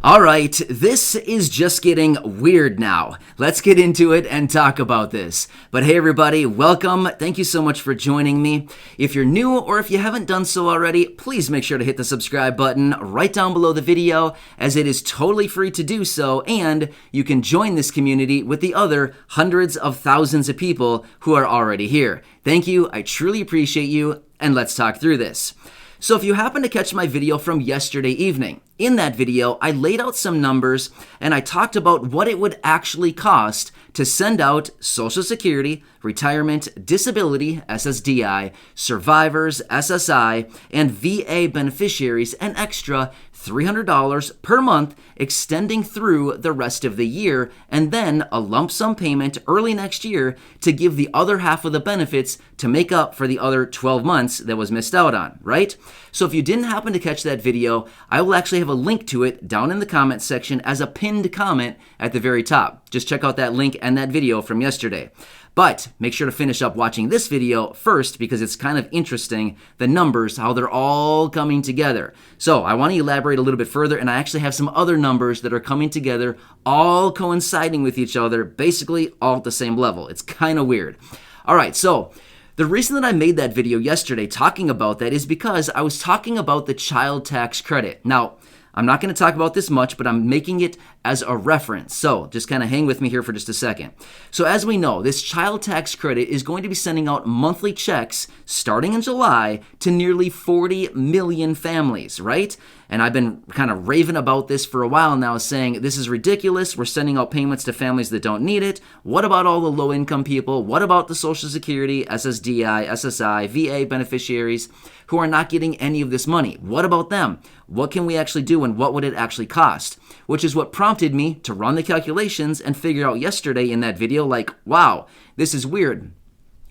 All right, this is just getting weird now. Let's get into it and talk about this. But hey everybody, welcome. Thank you so much for joining me. If you're new or if you haven't done so already, please make sure to hit the subscribe button right down below the video, as it is totally free to do so, and you can join this community with the other hundreds of thousands of people who are already here. Thank you, I truly appreciate you, and let's talk through this. So if you happen to catch my video from yesterday evening, in that video, I laid out some numbers and I talked about what it would actually cost to send out Social Security, Retirement, Disability, SSDI, Survivors, SSI, and VA beneficiaries an extra $300 per month extending through the rest of the year, and then a lump sum payment early next year to give the other half of the benefits to make up for the other 12 months that was missed out on, right? So if you didn't happen to catch that video, I will actually have a link to it down in the comment section as a pinned comment at the very top. Just check out that link and that video from yesterday. But make sure to finish up watching this video first, because it's kind of interesting, the numbers, how they're all coming together. So I want to elaborate a little bit further, and I actually have some other numbers that are coming together, all coinciding with each other, basically all at the same level. It's kind of weird. All right, so the reason that I made that video yesterday talking about that is because I was talking about the child tax credit. Now, I'm not going to talk about this much, but I'm making it as a reference. So just kind of hang with me here for just a second. So as we know, this child tax credit is going to be sending out monthly checks starting in July to nearly 40 million families, right? And I've been kind of raving about this for a while now, saying this is ridiculous. We're sending out payments to families that don't need it. What about all the low-income people? What about the Social Security, SSDI, SSI, VA beneficiaries who are not getting any of this money? What about them? What can we actually do, and what would it actually cost? Which is what prompted me to run the calculations and figure out yesterday in that video, like, wow, this is weird.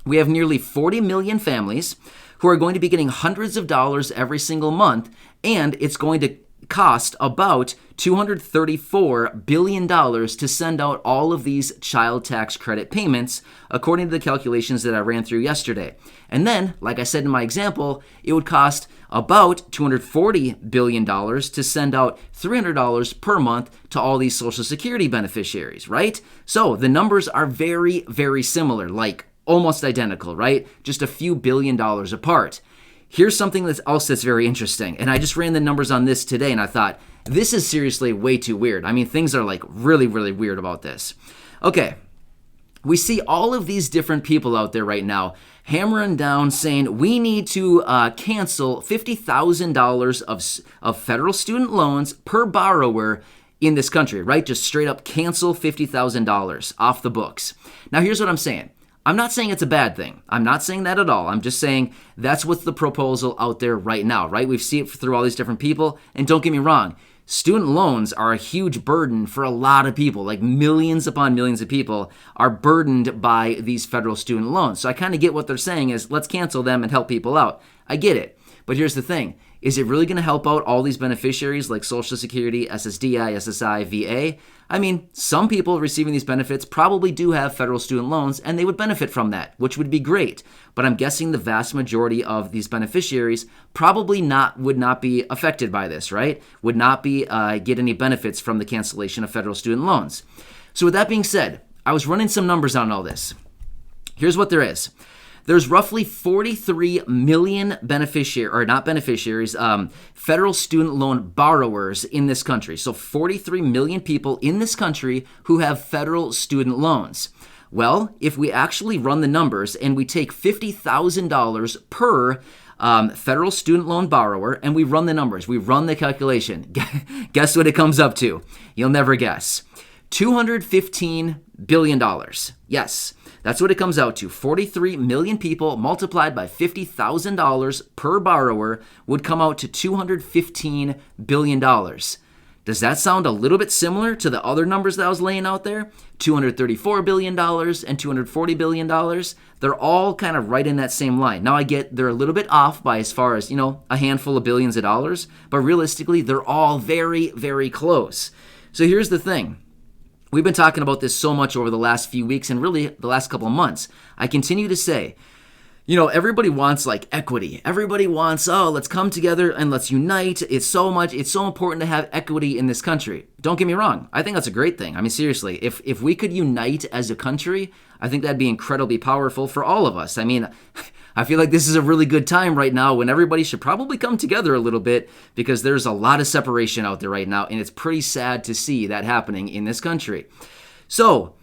We have nearly 40 million families who are going to be getting hundreds of dollars every single month, and it's going to cost about $234 billion to send out all of these child tax credit payments, according to the calculations that I ran through yesterday. And then, like I said in my example, it would cost about $240 billion to send out $300 per month to all these Social Security beneficiaries, right? So the numbers are very, very similar, like almost identical, right? Just a few billion dollars apart. Here's something else that's very interesting, and I just ran the numbers on this today, and I thought, this is seriously way too weird. I mean, things are like really, really weird about this. Okay, we see all of these different people out there right now hammering down saying we need to cancel $50,000 of federal student loans per borrower in this country, right? Just straight up cancel $50,000 off the books. Now, here's what I'm saying. I'm not saying it's a bad thing. I'm not saying that at all. I'm just saying that's what's the proposal out there right now, right? We've seen it through all these different people. And don't get me wrong, student loans are a huge burden for a lot of people. Like millions upon millions of people are burdened by these federal student loans. So I kind of get what they're saying is let's cancel them and help people out. I get it. But here's the thing. Is it really going to help out all these beneficiaries like Social Security, SSDI, SSI, VA? I mean, some people receiving these benefits probably do have federal student loans, and they would benefit from that, which would be great. But I'm guessing the vast majority of these beneficiaries probably would not be affected by this, right? Would not be get any benefits from the cancellation of federal student loans. So with that being said, I was running some numbers on all this. Here's what there is. There's roughly 43 million federal student loan borrowers in this country. So 43 million people in this country who have federal student loans. Well, if we actually run the numbers and we take $50,000 per federal student loan borrower and we run the numbers, we run the calculation, guess what it comes up to? You'll never guess. $215 billion. Yes, that's what it comes out to. 43 million people multiplied by $50,000 per borrower would come out to $215 billion. Does that sound a little bit similar to the other numbers that I was laying out there? $234 billion and $240 billion. They're all kind of right in that same line. Now I get they're a little bit off by as far as, a handful of billions of dollars, but realistically, they're all very, very close. So here's the thing. We've been talking about this so much over the last few weeks and really the last couple of months. I continue to say, Everybody wants like equity. Everybody wants, oh, let's come together and let's unite. It's so important to have equity in this country. Don't get me wrong. I think that's a great thing. I mean, seriously, if we could unite as a country, I think that'd be incredibly powerful for all of us. I mean, I feel like this is a really good time right now when everybody should probably come together a little bit because there's a lot of separation out there right now, and it's pretty sad to see that happening in this country. So,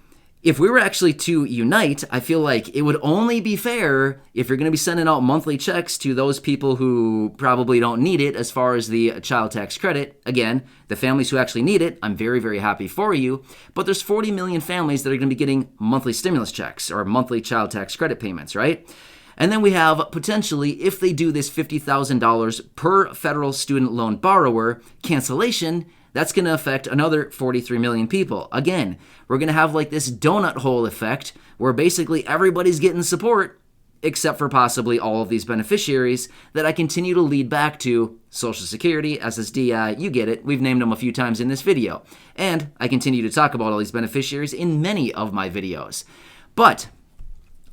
if we were actually to unite, I feel like it would only be fair if you're going to be sending out monthly checks to those people who probably don't need it as far as the child tax credit. Again, the families who actually need it, I'm very, very happy for you. But there's 40 million families that are going to be getting monthly stimulus checks or monthly child tax credit payments, right? And then we have potentially, if they do this $50,000 per federal student loan borrower cancellation, that's going to affect another 43 million people. Again, we're going to have like this donut hole effect where basically everybody's getting support except for possibly all of these beneficiaries that I continue to lead back to Social Security, Ssdi, you get it. We've named them a few times in this video. And I continue to talk about all these beneficiaries in many of my videos. But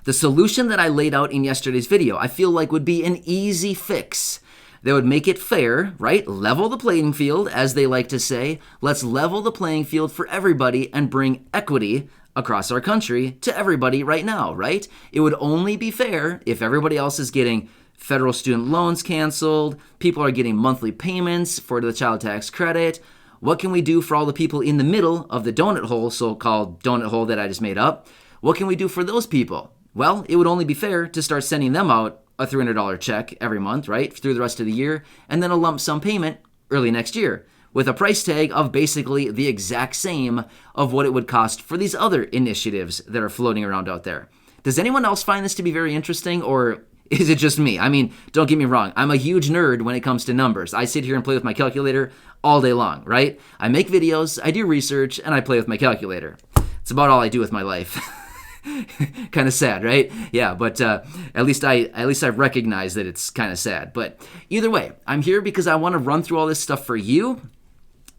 the solution that I laid out in yesterday's video, I feel like would be an easy fix. That would make it fair, right? Level the playing field, as they like to say. Let's level the playing field for everybody and bring equity across our country to everybody right now, right? It would only be fair if everybody else is getting federal student loans canceled, people are getting monthly payments for the child tax credit. What can we do for all the people in the middle of the donut hole, so-called donut hole that I just made up? What can we do for those people? Well, it would only be fair to start sending them out a $300 check every month, right, through the rest of the year, and then a lump sum payment early next year with a price tag of basically the exact same of what it would cost for these other initiatives that are floating around out there. Does anyone else find this to be very interesting, or is it just me? I mean, don't get me wrong. I'm a huge nerd when it comes to numbers. I sit here and play with my calculator all day long, right? I make videos, I do research, and I play with my calculator. It's about all I do with my life. Kind of sad, right? Yeah, but at least I recognize that it's kind of sad. But either way, I'm here because I want to run through all this stuff for you,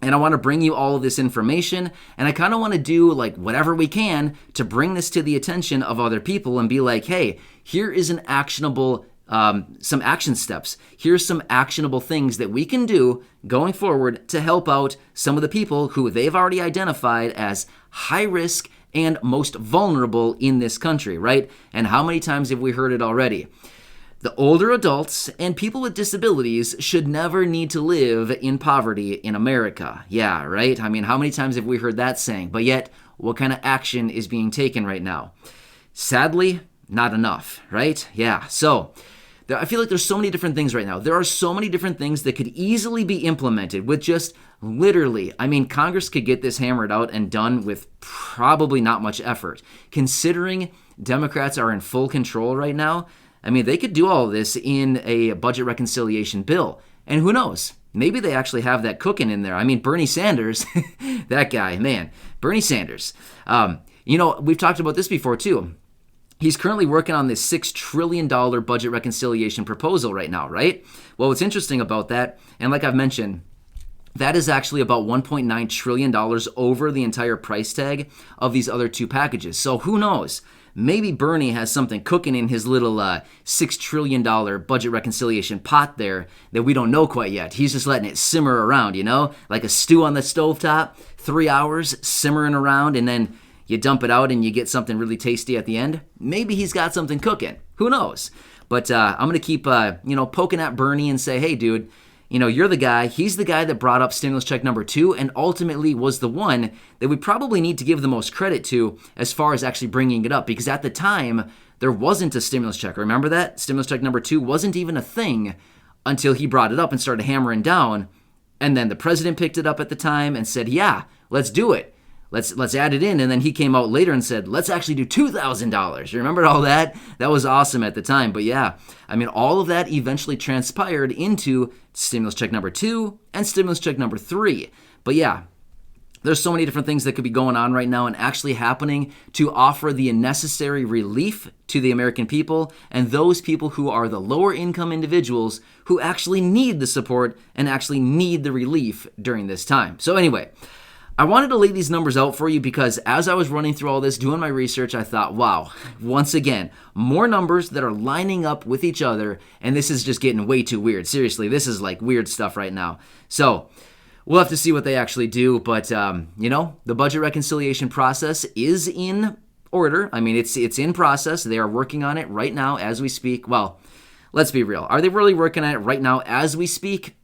and I want to bring you all of this information, and I kind of want to do like whatever we can to bring this to the attention of other people and be like, hey, here is an actionable some action steps. Here's some actionable things that we can do going forward to help out some of the people who they've already identified as high risk and most vulnerable in this country, right? And how many times have we heard it already? The older adults and people with disabilities should never need to live in poverty in America. Yeah, right? I mean, how many times have we heard that saying? But yet, what kind of action is being taken right now? Sadly, not enough, right? Yeah, so I feel like there's so many different things right now. There are so many different things that could easily be implemented with just literally, I mean, Congress could get this hammered out and done with probably not much effort. Considering Democrats are in full control right now, I mean, they could do all of this in a budget reconciliation bill. And who knows? Maybe they actually have that cooking in there. I mean, Bernie Sanders, that guy, man, Bernie Sanders. We've talked about this before too. He's currently working on this $6 trillion budget reconciliation proposal right now, right? Well, what's interesting about that, and like I've mentioned, that is actually about $1.9 trillion over the entire price tag of these other two packages. So who knows? Maybe Bernie has something cooking in his little $6 trillion budget reconciliation pot there that we don't know quite yet. He's just letting it simmer around, like a stew on the stovetop, 3 hours simmering around, and then you dump it out and you get something really tasty at the end. Maybe he's got something cooking. Who knows? But I'm going to keep, poking at Bernie and say, hey, dude, you're the guy. He's the guy that brought up stimulus check number 2 and ultimately was the one that we probably need to give the most credit to as far as actually bringing it up. Because at the time, there wasn't a stimulus check. Remember that? Stimulus check number 2 wasn't even a thing until he brought it up and started hammering down. And then the president picked it up at the time and said, yeah, let's do it. Let's add it in. And then he came out later and said, let's actually do $2,000. You remember all that? That was awesome at the time. But yeah, I mean, all of that eventually transpired into stimulus check number 2 and stimulus check number 3. But yeah, there's so many different things that could be going on right now and actually happening to offer the necessary relief to the American people and those people who are the lower income individuals who actually need the support and actually need the relief during this time. So anyway, I wanted to lay these numbers out for you because as I was running through all this, doing my research, I thought, wow, once again, more numbers that are lining up with each other, and this is just getting way too weird. Seriously, this is like weird stuff right now. So we'll have to see what they actually do, but the budget reconciliation process is in order. I mean, it's in process. They are working on it right now as we speak. Well, let's be real. Are they really working on it right now as we speak?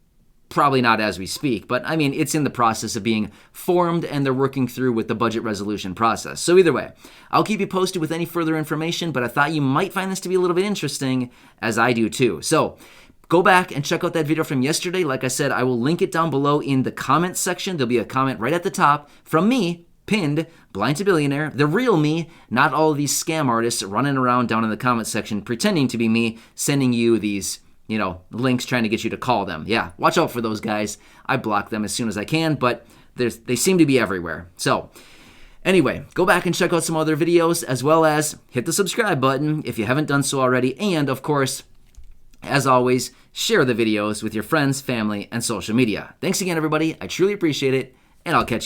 Probably not as we speak, but I mean, it's in the process of being formed and they're working through with the budget resolution process. So either way, I'll keep you posted with any further information, but I thought you might find this to be a little bit interesting, as I do too. So go back and check out that video from yesterday. Like I said, I will link it down below in the comments section. There'll be a comment right at the top from me, pinned, Blind to Billionaire, the real me, not all of these scam artists running around down in the comments section pretending to be me, sending you these links trying to get you to call them. Yeah, watch out for those guys. I block them as soon as I can, but they seem to be everywhere. So anyway, go back and check out some other videos, as well as hit the subscribe button if you haven't done so already. And of course, as always, share the videos with your friends, family, and social media. Thanks again, everybody. I truly appreciate it, and I'll catch you.